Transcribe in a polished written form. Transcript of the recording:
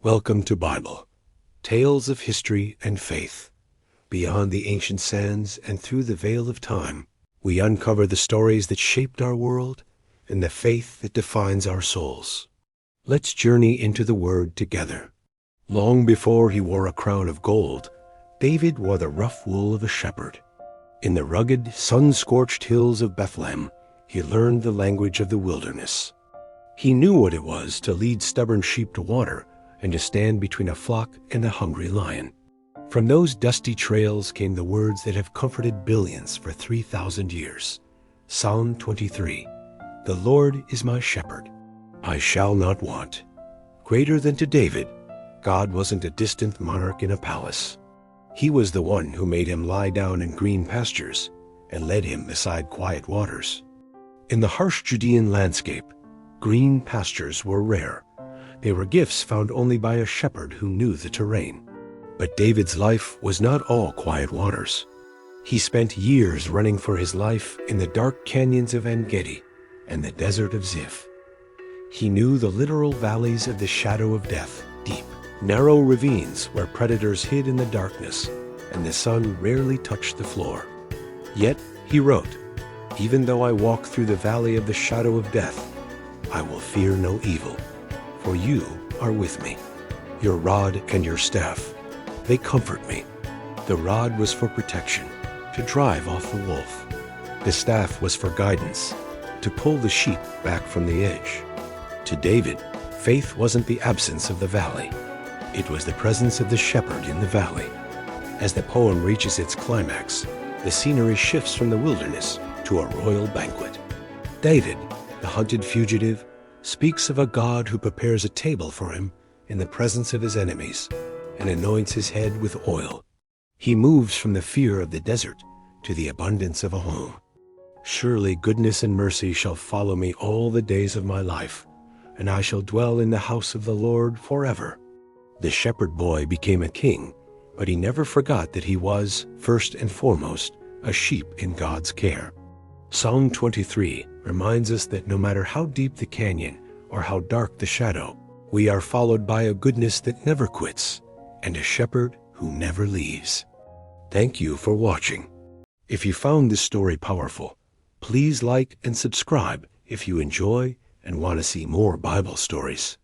Welcome to Bible, Tales of History and Faith. Beyond the ancient sands and through the veil of time, we uncover the stories that shaped our world and the faith that defines our souls. Let's journey into the Word together. Long before he wore a crown of gold, David wore the rough wool of a shepherd. In the rugged, sun-scorched hills of Bethlehem, he learned the language of the wilderness. He knew what it was to lead stubborn sheep to water and to stand between a flock and a hungry lion. From those dusty trails came the words that have comforted billions for 3,000 years. Psalm 23, "The Lord is my shepherd. I shall not want." Greater than to David, God wasn't a distant monarch in a palace. He was the one who made him lie down in green pastures and led him beside quiet waters. In the harsh Judean landscape, green pastures were rare. They were gifts found only by a shepherd who knew the terrain. But David's life was not all quiet waters. He spent years running for his life in the dark canyons of En-Gedi and the desert of Ziph. He knew the literal valleys of the shadow of death, deep, narrow ravines where predators hid in the darkness and the sun rarely touched the floor. Yet he wrote, "Even though I walk through the valley of the shadow of death, I will fear no evil, for you are with me. Your rod and your staff, they comfort me." The rod was for protection, to drive off the wolf. The staff was for guidance, to pull the sheep back from the edge. To David, faith wasn't the absence of the valley. It was the presence of the shepherd in the valley. As the poem reaches its climax, the scenery shifts from the wilderness to a royal banquet. David, the hunted fugitive, speaks of a God who prepares a table for him in the presence of his enemies and anoints his head with oil. He moves from the fear of the desert to the abundance of a home. "Surely goodness and mercy shall follow me all the days of my life, and I shall dwell in the house of the Lord forever." The shepherd boy became a king, but he never forgot that he was, first and foremost, a sheep in God's care. Psalm 23 reminds us that no matter how deep the canyon or how dark the shadow, we are followed by a goodness that never quits and a shepherd who never leaves. Thank you for watching. If you found this story powerful, please like and subscribe if you enjoy and want to see more Bible stories.